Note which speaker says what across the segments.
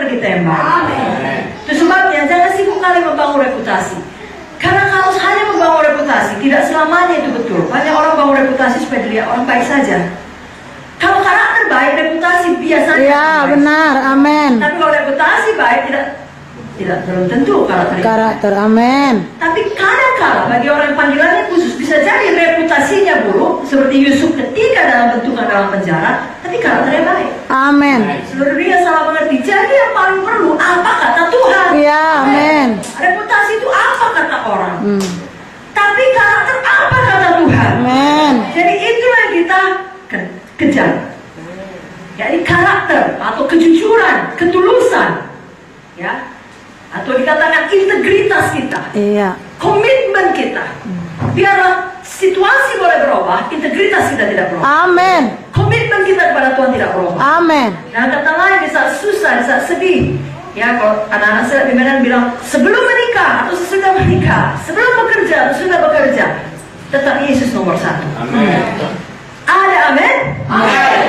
Speaker 1: kita yang baik. Itu sebabnya jangan sibuk kali membangun reputasi. Karena kalau hanya membangun reputasi, tidak selamanya itu betul. Banyak orang bangun reputasi supaya dilihat orang baik saja. Kalau karakter baik, reputasi biasanya
Speaker 2: Iya, benar, amin.
Speaker 1: Tapi kalau reputasi baik, tidak belum tentu
Speaker 2: karakter, amin.
Speaker 1: Tapi kadang-kala bagi orang yang panggilannya khusus bisa jadi reputasinya buruk, seperti Yusuf ketika dalam penjara, tapi karakternya baik.
Speaker 2: Amin.
Speaker 1: Seluruh dunia salah mengerti. Jadi yang paling perlu apa kata Tuhan?
Speaker 2: Iya, amin.
Speaker 1: Reputasi itu apa kata orang? Tapi karakter apa kata Tuhan?
Speaker 2: Amin.
Speaker 1: Jadi itulah yang kita kejar. Jadi karakter atau kejujuran, ketulusan, ya, atau dikatakan integritas kita,
Speaker 2: Iya.
Speaker 1: komitmen kita. Biarlah situasi boleh berubah, integritas kita tidak berubah.
Speaker 2: Amin.
Speaker 1: Komitmen kita kepada Tuhan tidak berubah.
Speaker 2: Amin.
Speaker 1: Dan kata lain di saat susah, di saat sedih, ya, kalau anak-anak saya di Medan bilang sebelum menikah atau sesudah menikah, sebelum bekerja atau sudah bekerja, tetap Yesus nomor satu.
Speaker 3: Amin.
Speaker 1: Ada amin? Amin.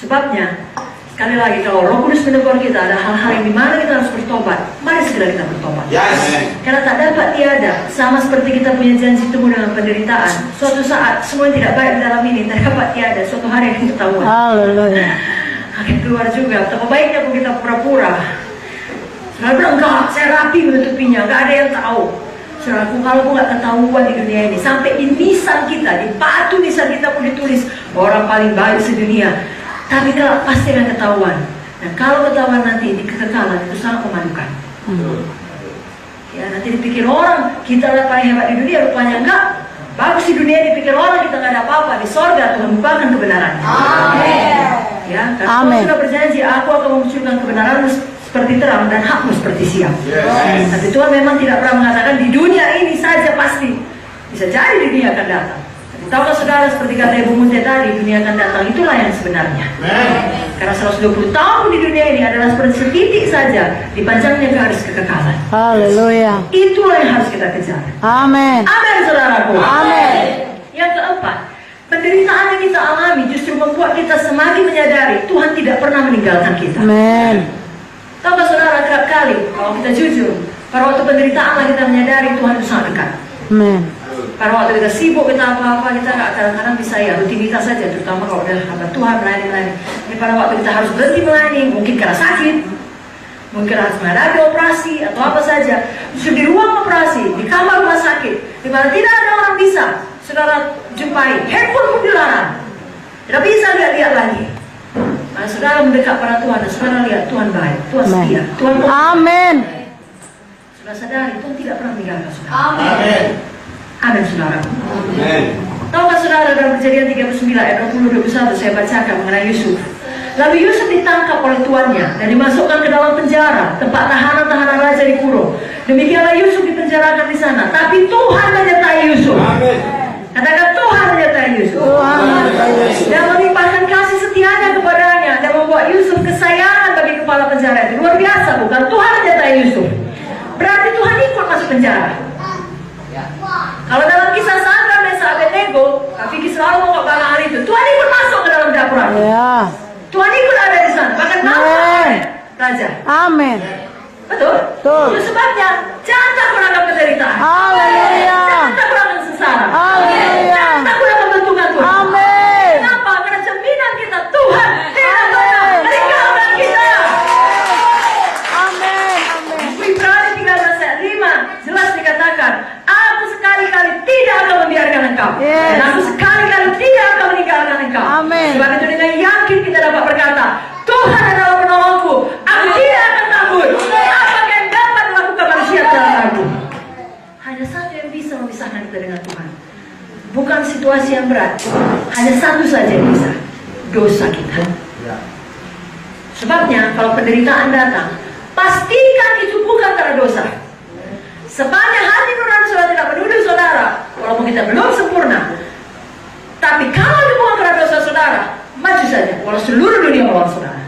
Speaker 1: Sebabnya, sekali lagi kalau Roh Kudus menegur kita ada hal-hal yang dimana kita harus bertobat, mari segera kita bertobat.
Speaker 3: Yes.
Speaker 1: Karena tak dapat tiada, sama seperti kita punya janji temu dengan penderitaan. Suatu saat semua yang tidak baik di dalam ini tak dapat tiada, suatu hari akan ketahuan.
Speaker 2: Haleluya.
Speaker 1: Akan keluar juga. Betapa baiknya pun kita pura-pura. Saudara bilang enggak, saya rapi menutupinya, enggak ada yang tahu. Saudaraku, kalau pun enggak ketahuan di dunia ini, sampai di nisan kita, di batu nisan kita pun ditulis orang paling baik sedunia. Tapi kalau pasti akan ketahuan. Nah, kalau ketahuan nanti di kekekalan itu sangat memalukan. Ya, nanti dipikir orang kita adalah paling hebat di dunia, rupanya enggak. Bagus di dunia dipikir orang kita nggak ada apa-apa. Di sorga Tuhan bukakan kebenarannya.
Speaker 2: Amin.
Speaker 1: Ya, karena Tuhan sudah berjanji, aku akan memunculkan kebenaranmu seperti terang dan hakmu seperti siang.
Speaker 3: Yes.
Speaker 1: Tapi Tuhan memang tidak pernah mengatakan di dunia ini saja pasti. Bisa jadi di dunia akan datang. Tahukah saudara, seperti kata Ibu Munte tadi, dunia akan datang, itulah yang sebenarnya. Karena 120 tahun di dunia ini adalah seperti setitik saja dipanjangnya garis kekekalan.
Speaker 2: Haleluya.
Speaker 1: Itulah yang harus kita kejar.
Speaker 2: Amin.
Speaker 1: Amin, saudaraku.
Speaker 2: Amin.
Speaker 1: Yang keempat, penderitaan yang kita alami justru membuat kita semakin menyadari Tuhan tidak pernah meninggalkan kita.
Speaker 2: Amin.
Speaker 1: Tahukah saudara, kerap kali kalau kita jujur, pada waktu penderitaan kita menyadari Tuhan itu sangat dekat.
Speaker 2: Amin.
Speaker 1: Pada waktu kita sibuk, kita apa-apa, kita nggak kadang-kadang bisa ya rutinitas saja, terutama kalau udah hamba Tuhan melayani. Ini pada waktu kita harus berhenti melayani, mungkin karena sakit, mungkin harus menghadapi operasi atau apa saja. Justru di ruang operasi, di kamar rumah sakit, di mana tidak ada orang bisa saudara jumpai, handphone pun dilarang, tidak bisa lihat-lihat lagi. Nah, saudara mendekat pada Tuhan, dan saudara lihat Tuhan baik, Tuhan setia, Tuhan
Speaker 2: Amin.
Speaker 1: Saudara sadari Tuhan tidak pernah meninggalkan saudara.
Speaker 3: Amin.
Speaker 1: Amin, saudara.
Speaker 3: Amin.
Speaker 1: Tahukah saudara, dalam Kejadian 39 ayat 20-21 saya bacakan mengenai Yusuf. Lalu Yusuf ditangkap oleh tuannya dan dimasukkan ke dalam penjara, tempat tahanan-tahanan raja dikurung. Demikianlah Yusuf dipenjarakan di sana. Tapi Tuhan menyertai Yusuf.
Speaker 3: Amin.
Speaker 1: Katakan, Tuhan menyertai Yusuf.
Speaker 2: Tuhan menyertai Yusuf.
Speaker 1: Dan melimpahkan kasih setianya kepadanya dan membuat Yusuf kesayangan bagi kepala penjara itu. Luar biasa, bukan? Tuhan menyertai Yusuf. Berarti Tuhan ikut masuk penjara. Kalau dalam kisah Sandra, Mesa, Abednego, Vicky selalu mau balang hal itu. Tuhan ikut masuk ke dalam dapur.
Speaker 2: Ya.
Speaker 1: Tuhan ikut ada di sana. Bahkan nampak raja.
Speaker 2: Amin.
Speaker 1: Betul?
Speaker 2: Betul.
Speaker 1: Itu sebabnya jangan takut akan penderitaan.
Speaker 2: Haleluya.
Speaker 1: Jangan takut akan sengsara.
Speaker 2: Haleluya.
Speaker 1: Jangan takut akan bentukan Tuhan.
Speaker 2: Amin.
Speaker 1: Kenapa? Karena jaminan kita Tuhan tidak pernah meninggalkan kita.
Speaker 2: Amin. Amin.
Speaker 1: Ibrani 13 ayat 5 jelas dikatakan, aku sekali-kali tidak akan membiarkan engkau.
Speaker 2: Yes.
Speaker 1: Dan aku sekali-kali tidak akan meninggalkan engkau.
Speaker 2: Amin.
Speaker 1: Sebab itu dengan yakin kita dapat berkata, Tuhan adalah penolongku, aku tidak akan takut. Apa yang dapat melakukan manusia dalam aku? Hanya satu yang bisa memisahkan kita dengan Tuhan. Bukan situasi yang berat. Hanya satu saja yang bisa, dosa kita. Sebabnya kalau penderitaan datang, pastikan itu bukan karena dosa. Sepanjang hati nurani saudara tidak menuduh saudara, walaupun kita belum sempurna. Tapi kalau itu bukan karena dosa saudara, maju saja, walau seluruh dunia melawan saudara.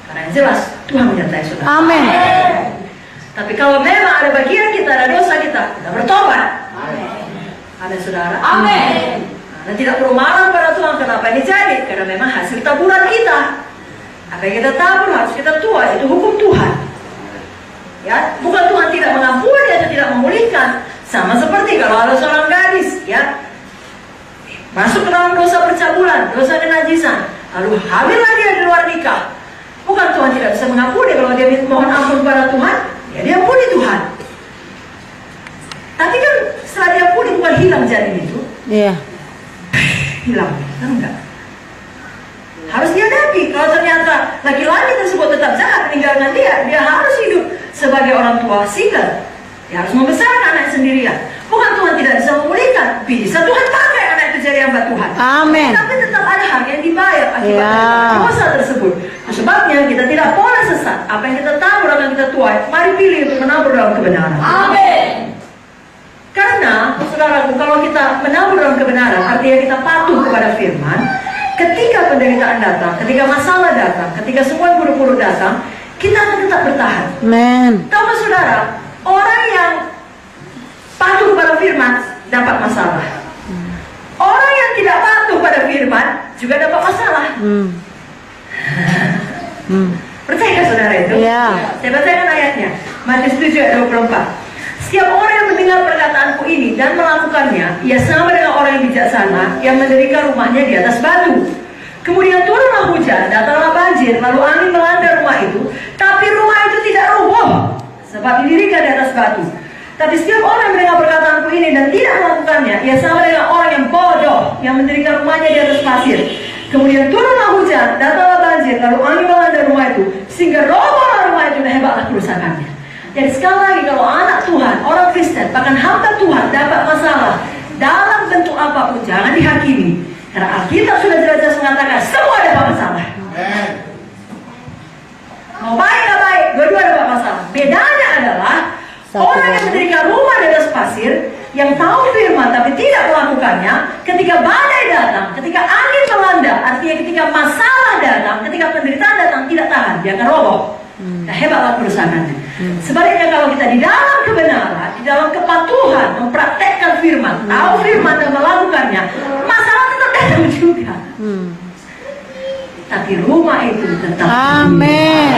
Speaker 1: Karena yang jelas Tuhan menyertai saudara.
Speaker 2: Amin.
Speaker 1: Tapi kalau memang ada bagian kita, ada dosa kita bertobat. Ada saudara. Amin. Dan tidak perlu marah pada Tuhan. Kenapa ini jadi? Karena memang hasil taburan kita. Apa yang kita tabur harus kita tuai, itu hukum Tuhan. Ya, bukan Tuhan tidak mengampuni atau tidak memulihkan. Sama seperti kalau ada seorang gadis, ya, masuk ke dalam dosa percabulan, dosa kenajisan, lalu hamillah dia di luar nikah. Bukan Tuhan tidak bisa mengampuni kalau dia mohon ampun kepada Tuhan, ya dia ampuni Tuhan. Tapi kan setelah dia ampuni bukan hilang janin itu.
Speaker 2: Iya.
Speaker 1: Hilang, kan enggak? Harus dihadapi. Kalau ternyata laki-laki tersebut tetap jahat meninggalkan dia harus hidup sebagai orang tua single. Dia harus membesarkan anak sendirian. Bukan Tuhan tidak bisa memulihkan, bisa Tuhan pakai anak itu jadi hamba Tuhan.
Speaker 2: Amin.
Speaker 1: Tapi tetap ada harga yang dibayar akibat
Speaker 2: Ya.
Speaker 1: dosa tersebut. Nah, sebabnya kita tidak boleh sesat. Apa yang kita tabur akan kita tuai. Mari pilih untuk menabur dalam kebenaran.
Speaker 3: Amin.
Speaker 1: Karena, saudaraku, kalau kita menabur dalam kebenaran, artinya kita patuh kepada firman. Ketika penderitaan datang, ketika masalah datang, ketika semua yang buruk-buruk datang, kita akan tetap bertahan.
Speaker 2: Amin.
Speaker 1: Tahu saudara, orang yang patuh pada firman dapat masalah. Orang yang tidak patuh pada firman juga dapat masalah. Percaya saudara itu?
Speaker 2: Iya.
Speaker 1: Saya bacakan ayatnya. Matius 7 ayat 24. Setiap orang yang mendengar perkataanku ini dan melakukannya, ia sama dengan orang yang bijaksana yang mendirikan rumahnya di atas batu. Kemudian turunlah hujan, datanglah banjir, lalu angin melanda rumah itu, tapi rumah itu tidak roboh, sebab didirikan di atas batu. Tapi setiap orang yang mendengar perkataanku ini dan tidak melakukannya, ia sama dengan orang yang bodoh yang mendirikan rumahnya di atas pasir. Kemudian turunlah hujan, datanglah banjir, lalu angin melanda rumah itu, sehingga robohlah rumah itu dan hebatlah kerusakannya. Jadi sekali lagi, kalau anak Tuhan, orang Kristen, bahkan hamba Tuhan dapat masalah dalam bentuk apapun, jangan dihakimi. Karena Alkitab sudah jelas-jelas mengatakan semua dapat masalah. Mau baik nggak baik, dua-dua dapat masalah. Bedanya adalah orang yang mendirikan rumah di atas pasir, yang tahu firman tapi tidak melakukannya, ketika badai datang, ketika angin melanda, artinya ketika masalah datang, ketika penderitaan datang, tidak tahan, dia akan roboh. Nah, hebatlah kerusakannya. Sebaliknya kalau kita di dalam kebenaran, di dalam kepatuhan, mempraktekkan firman, tahu firman dan melakukannya, masalah tetap datang juga. Tapi rumah itu tetap.
Speaker 2: Amin.